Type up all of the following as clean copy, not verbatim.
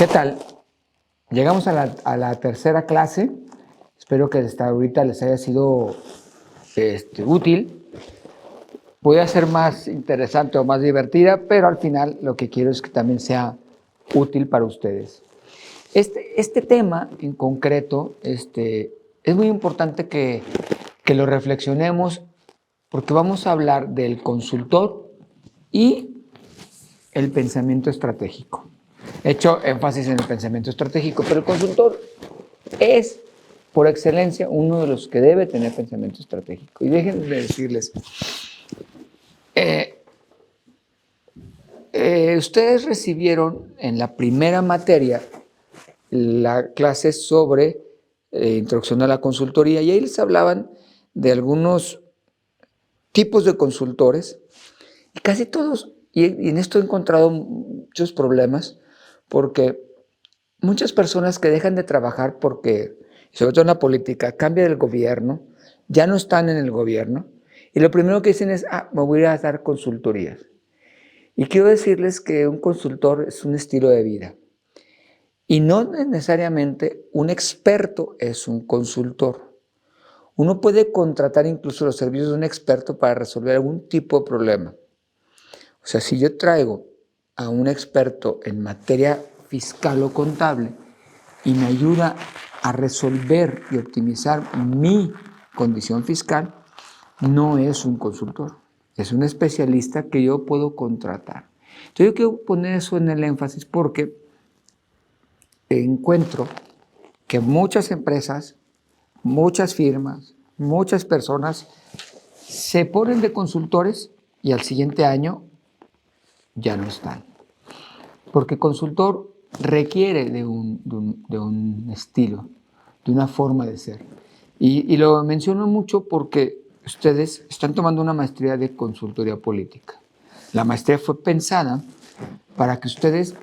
¿Qué tal? Llegamos a la tercera clase. Espero que hasta ahorita les haya sido útil. Voy a ser más interesante o más divertida, pero al final lo que quiero es que también sea útil para ustedes. Este tema en concreto es muy importante que lo reflexionemos porque vamos a hablar del consultor y el pensamiento estratégico. He hecho énfasis en el pensamiento estratégico, pero el consultor es, por excelencia, uno de los que debe tener pensamiento estratégico. Y déjenme decirles, ustedes recibieron en la primera materia la clase sobre introducción a la consultoría y ahí les hablaban de algunos tipos de consultores y casi todos, y en esto he encontrado muchos problemas porque muchas personas que dejan de trabajar porque, sobre todo en la política, cambia el gobierno, ya no están en el gobierno y lo primero que dicen es, me voy a dar consultorías. Y quiero decirles que un consultor es un estilo de vida y no necesariamente un experto es un consultor. Uno puede contratar incluso los servicios de un experto para resolver algún tipo de problema. O sea, si yo traigo a un experto en materia fiscal o contable y me ayuda a resolver y optimizar mi condición fiscal, no es un consultor, es un especialista que yo puedo contratar. Entonces yo quiero poner eso en el énfasis porque encuentro que muchas empresas, muchas firmas, muchas personas se ponen de consultores y al siguiente año ya no están. Porque consultor requiere de un estilo, de una forma de ser. Y lo menciono mucho porque ustedes están tomando una maestría de consultoría política. La maestría fue pensada para que ustedes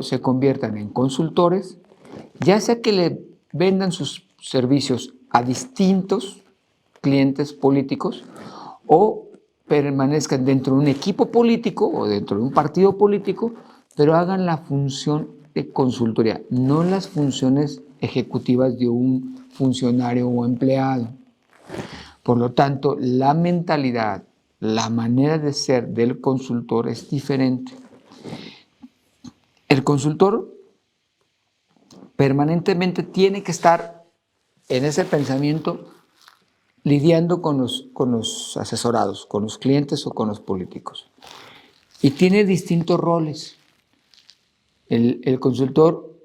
se conviertan en consultores, ya sea que le vendan sus servicios a distintos clientes políticos o permanezcan dentro de un equipo político o dentro de un partido político, pero hagan la función de consultoría, no las funciones ejecutivas de un funcionario o empleado. Por lo tanto, la mentalidad, la manera de ser del consultor es diferente. El consultor permanentemente tiene que estar en ese pensamiento lidiando con los asesorados, con los clientes o con los políticos. Y tiene distintos roles. El consultor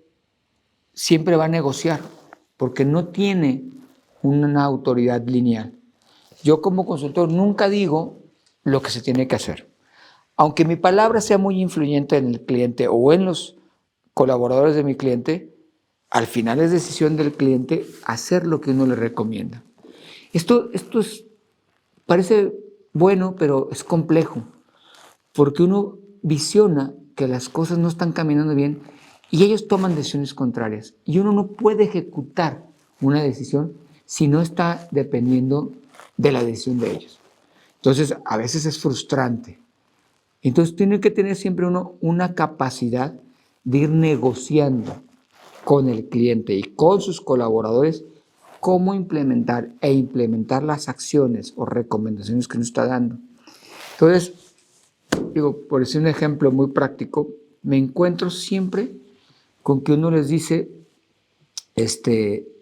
siempre va a negociar porque no tiene una autoridad lineal. Yo como consultor nunca digo lo que se tiene que hacer. Aunque mi palabra sea muy influyente en el cliente o en los colaboradores de mi cliente, al final es decisión del cliente hacer lo que uno le recomienda. Esto parece bueno, pero es complejo, porque uno visiona que las cosas no están caminando bien y ellos toman decisiones contrarias. Y uno no puede ejecutar una decisión si no está dependiendo de la decisión de ellos. Entonces, a veces es frustrante. Entonces, tiene que tener siempre uno una capacidad de ir negociando con el cliente y con sus colaboradores cómo implementar las acciones o recomendaciones que uno está dando. Entonces, por decir un ejemplo muy práctico, me encuentro siempre con que uno les dice,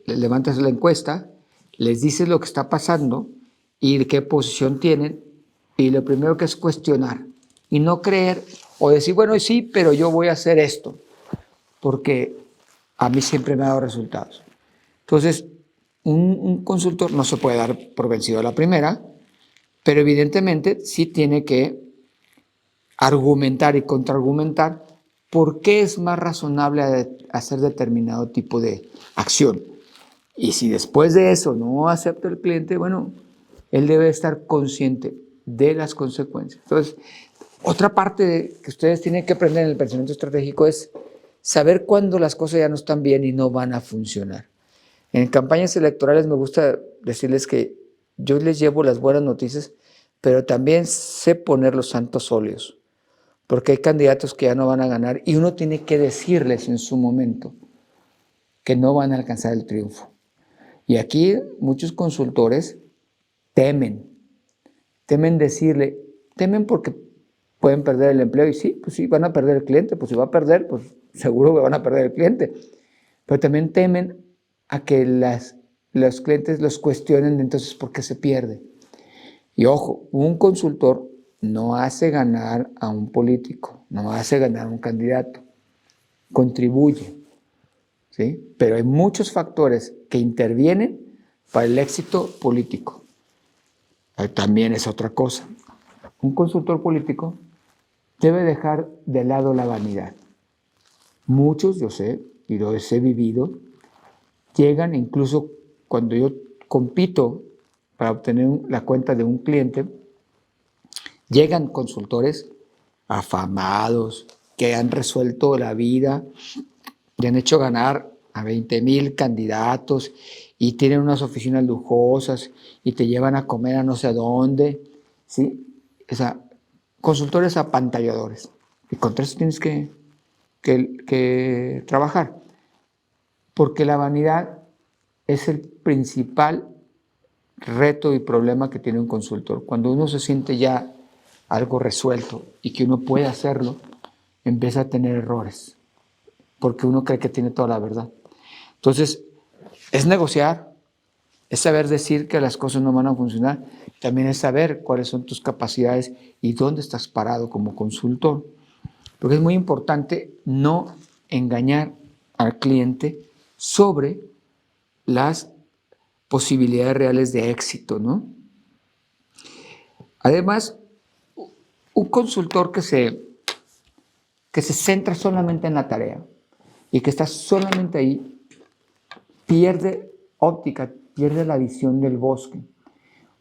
levantas la encuesta, les dices lo que está pasando y qué posición tienen, y lo primero que es cuestionar y no creer o decir, bueno, sí, pero yo voy a hacer esto, porque a mí siempre me ha dado resultados. Entonces, un consultor no se puede dar por vencido a la primera, pero evidentemente sí tiene que argumentar y contraargumentar por qué es más razonable hacer determinado tipo de acción. Y si después de eso no acepta el cliente, bueno, él debe estar consciente de las consecuencias. Entonces, otra parte que ustedes tienen que aprender en el pensamiento estratégico es saber cuándo las cosas ya no están bien y no van a funcionar. En campañas electorales me gusta decirles que yo les llevo las buenas noticias, pero también sé poner los santos óleos, porque hay candidatos que ya no van a ganar y uno tiene que decirles en su momento que no van a alcanzar el triunfo. Y aquí muchos consultores temen decirle, temen porque pueden perder el empleo y sí, pues sí, van a perder el cliente, pues si va a perder, pues seguro que van a perder el cliente. Pero también temen a que los clientes los cuestionen entonces por qué se pierde. Y ojo, un consultor no hace ganar a un político, no hace ganar a un candidato, contribuye, ¿sí? Pero hay muchos factores que intervienen para el éxito político. También es otra cosa. Un consultor político debe dejar de lado la vanidad. Muchos, yo sé, y lo he vivido, llegan incluso cuando yo compito para obtener la cuenta de un cliente, llegan consultores afamados que han resuelto la vida y han hecho ganar a 20,000 candidatos y tienen unas oficinas lujosas y te llevan a comer a no sé dónde, ¿sí? O sea, consultores apantalladores. Y contra eso tienes que trabajar, porque la vanidad es el principal reto y problema que tiene un consultor. Cuando uno se siente ya algo resuelto y que uno puede hacerlo, empieza a tener errores, porque uno cree que tiene toda la verdad. Entonces, es negociar, es saber decir que las cosas no van a funcionar, también es saber cuáles son tus capacidades y dónde estás parado como consultor. Porque es muy importante no engañar al cliente sobre las posibilidades reales de éxito, ¿no? Además, un consultor que se centra solamente en la tarea y que está solamente ahí, pierde óptica, pierde la visión del bosque.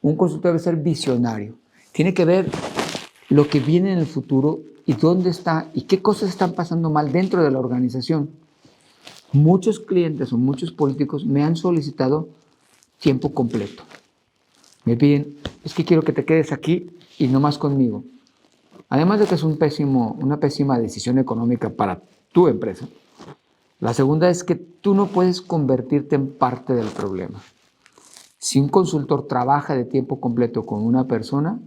Un consultor debe ser visionario. Tiene que ver lo que viene en el futuro y dónde está y qué cosas están pasando mal dentro de la organización. Muchos clientes o muchos políticos me han solicitado tiempo completo. Me piden, es que quiero que te quedes aquí y no más conmigo. Además de que es una pésima decisión económica para tu empresa, la segunda es que tú no puedes convertirte en parte del problema. Si un consultor trabaja de tiempo completo con una persona,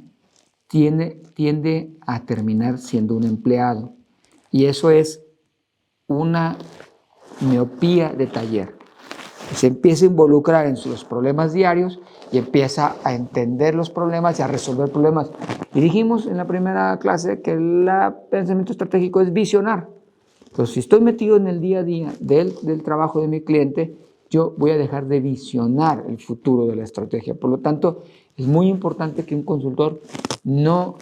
tiende a terminar siendo un empleado. Y eso es una miopía de taller. Se empieza a involucrar en los problemas diarios y empieza a entender los problemas y a resolver problemas. Y dijimos en la primera clase que el pensamiento estratégico es visionar. Entonces, si estoy metido en el día a día del trabajo de mi cliente, yo voy a dejar de visionar el futuro de la estrategia. Por lo tanto, es muy importante que un consultor no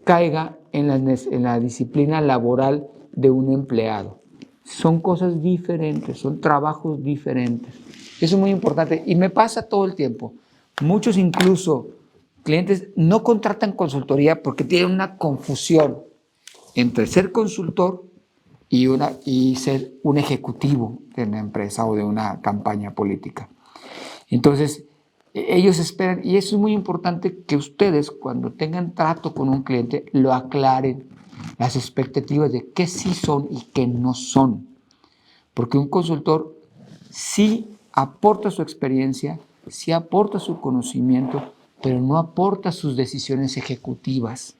caiga en la disciplina laboral de un empleado. Son cosas diferentes, son trabajos diferentes. Eso es muy importante y me pasa todo el tiempo. Muchos incluso clientes no contratan consultoría porque tienen una confusión entre ser consultor y ser un ejecutivo de una empresa o de una campaña política. Entonces, ellos esperan, y eso es muy importante que ustedes cuando tengan trato con un cliente lo aclaren las expectativas de qué sí son y qué no son. Porque un consultor sí aporta su experiencia, sí aporta su conocimiento, pero no aporta sus decisiones ejecutivas.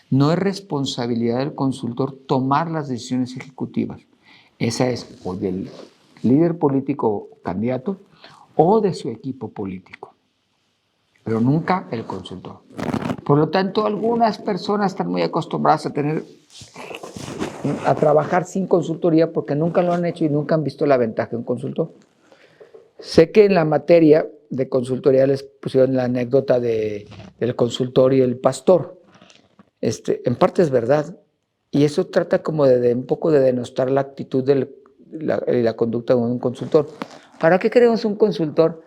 No es responsabilidad del consultor tomar las decisiones ejecutivas. Esa es o del líder político o candidato o de su equipo político, pero nunca el consultor. Por lo tanto, algunas personas están muy acostumbradas a trabajar sin consultoría porque nunca lo han hecho y nunca han visto la ventaja de un consultor. Sé que en la materia de consultoría les pusieron la anécdota del consultor y el pastor. En parte es verdad, y eso trata como de un poco de denostar la actitud y la conducta de un consultor. ¿Para qué queremos un consultor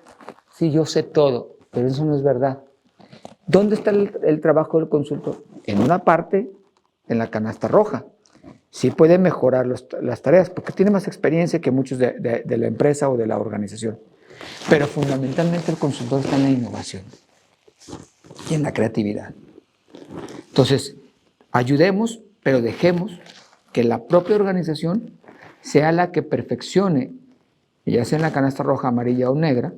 si yo sé todo? Pero eso no es verdad. ¿Dónde está el trabajo del consultor? En una parte, en la canasta roja. Sí puede mejorar las tareas, porque tiene más experiencia que muchos de la empresa o de la organización. Pero fundamentalmente el consultor está en la innovación y en la creatividad. Entonces, ayudemos pero dejemos que la propia organización sea la que perfeccione, ya sea en la canasta roja, amarilla o negra,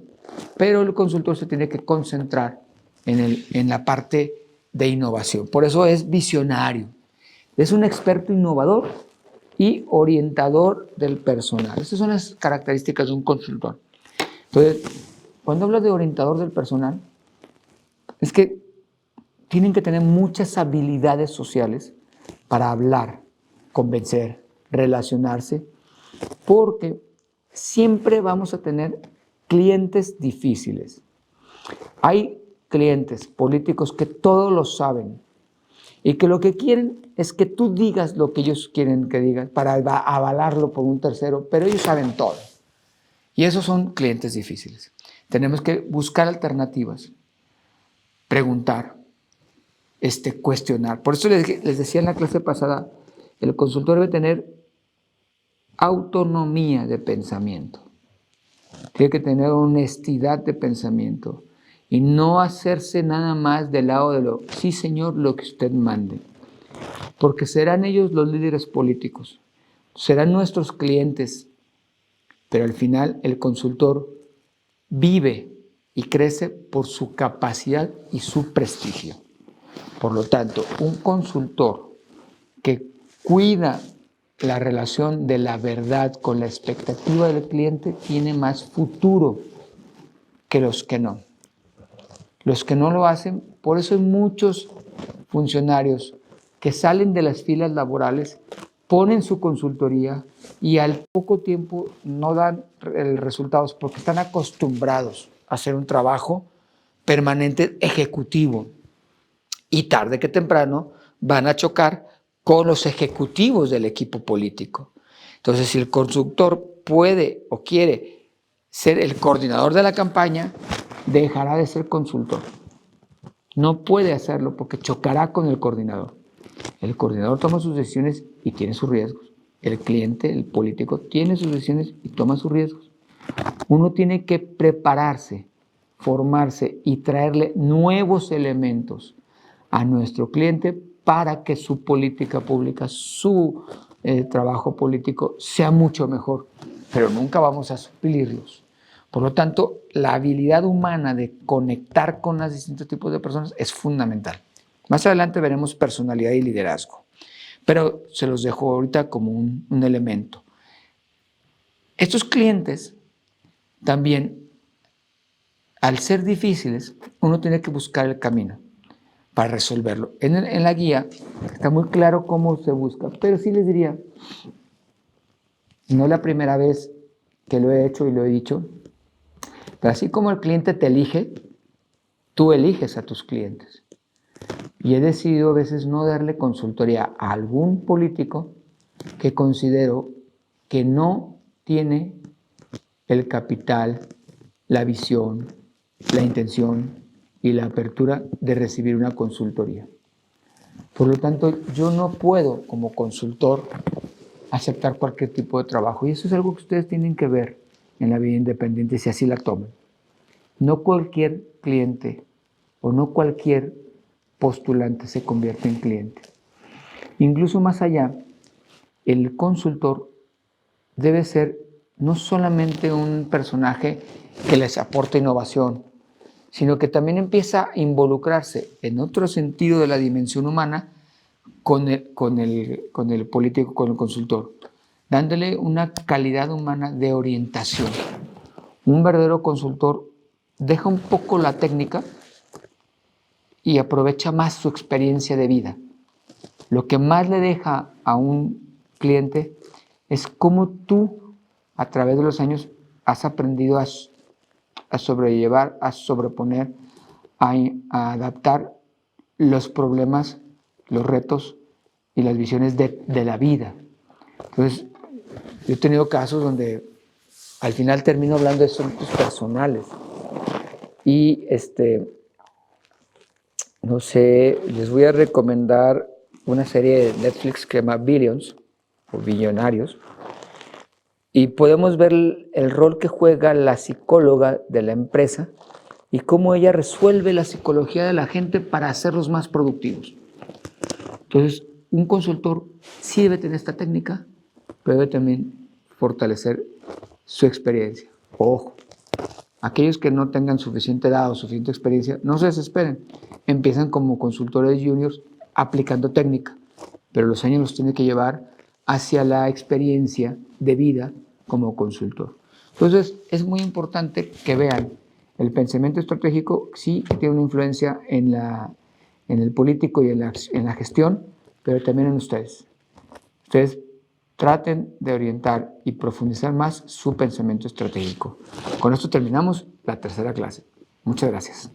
pero el consultor se tiene que concentrar en la parte de innovación. Por eso es visionario, es un experto innovador y orientador del personal. Estas son las características de un consultor. Entonces, cuando hablo de orientador del personal, es que tienen que tener muchas habilidades sociales para hablar, convencer, relacionarse, porque siempre vamos a tener clientes difíciles. Hay clientes políticos que todos lo saben y que lo que quieren es que tú digas lo que ellos quieren que digas para avalarlo por un tercero, pero ellos saben todo. Y esos son clientes difíciles. Tenemos que buscar alternativas, preguntar, cuestionar. Por eso les decía en la clase pasada, el consultor debe tener autonomía de pensamiento. Tiene que tener honestidad de pensamiento y no hacerse nada más del lado de lo, sí señor, lo que usted mande. Porque serán ellos los líderes políticos, serán nuestros clientes, pero al final el consultor vive y crece por su capacidad y su prestigio. Por lo tanto, un consultor que cuida la relación de la verdad con la expectativa del cliente tiene más futuro que los que no. Los que no lo hacen, por eso hay muchos funcionarios que salen de las filas laborales, ponen su consultoría y al poco tiempo no dan resultados porque están acostumbrados a hacer un trabajo permanente ejecutivo y tarde que temprano van a chocar con los ejecutivos del equipo político. Entonces, si el consultor puede o quiere ser el coordinador de la campaña, dejará de ser consultor. No puede hacerlo porque chocará con el coordinador. El coordinador toma sus decisiones y tiene sus riesgos. El cliente, el político, tiene sus decisiones y toma sus riesgos. Uno tiene que prepararse, formarse y traerle nuevos elementos a nuestro cliente para que su política pública, su trabajo político sea mucho mejor, pero nunca vamos a suplirlos. Por lo tanto, la habilidad humana de conectar con los distintos tipos de personas es fundamental. Más adelante veremos personalidad y liderazgo, pero se los dejo ahorita como un elemento. Estos clientes también, al ser difíciles, uno tiene que buscar el camino para resolverlo. En la guía está muy claro cómo se busca, pero sí les diría, no es la primera vez que lo he hecho y lo he dicho, pero así como el cliente te elige, tú eliges a tus clientes. Y he decidido a veces no darle consultoría a algún político que considero que no tiene el capital, la visión, la intención y la apertura de recibir una consultoría. Por lo tanto, yo no puedo como consultor aceptar cualquier tipo de trabajo y eso es algo que ustedes tienen que ver en la vida independiente si así la toman. No cualquier cliente o no cualquier postulante se convierte en cliente. Incluso más allá, el consultor debe ser no solamente un personaje que les aporta innovación, sino que también empieza a involucrarse en otro sentido de la dimensión humana con el político, con el consultor, dándole una calidad humana de orientación. Un verdadero consultor deja un poco la técnica y aprovecha más su experiencia de vida. Lo que más le deja a un cliente es cómo tú, a través de los años, has aprendido a sobrellevar, a sobreponer, a adaptar los problemas, los retos y las visiones de la vida. Entonces, yo he tenido casos donde al final termino hablando de asuntos personales y no sé, les voy a recomendar una serie de Netflix que se llama Billions o Billonarios y podemos ver el rol que juega la psicóloga de la empresa y cómo ella resuelve la psicología de la gente para hacerlos más productivos. Entonces, un consultor sí debe tener esta técnica, pero debe también fortalecer su experiencia. Ojo, aquellos que no tengan suficiente edad o suficiente experiencia, no se desesperen. Empiezan como consultores juniors aplicando técnica, pero los años los tiene que llevar hacia la experiencia de vida como consultor. Entonces, es muy importante que vean el pensamiento estratégico, sí que tiene una influencia en el político y en la gestión, pero también en ustedes. Ustedes traten de orientar y profundizar más su pensamiento estratégico. Con esto terminamos la tercera clase. Muchas gracias.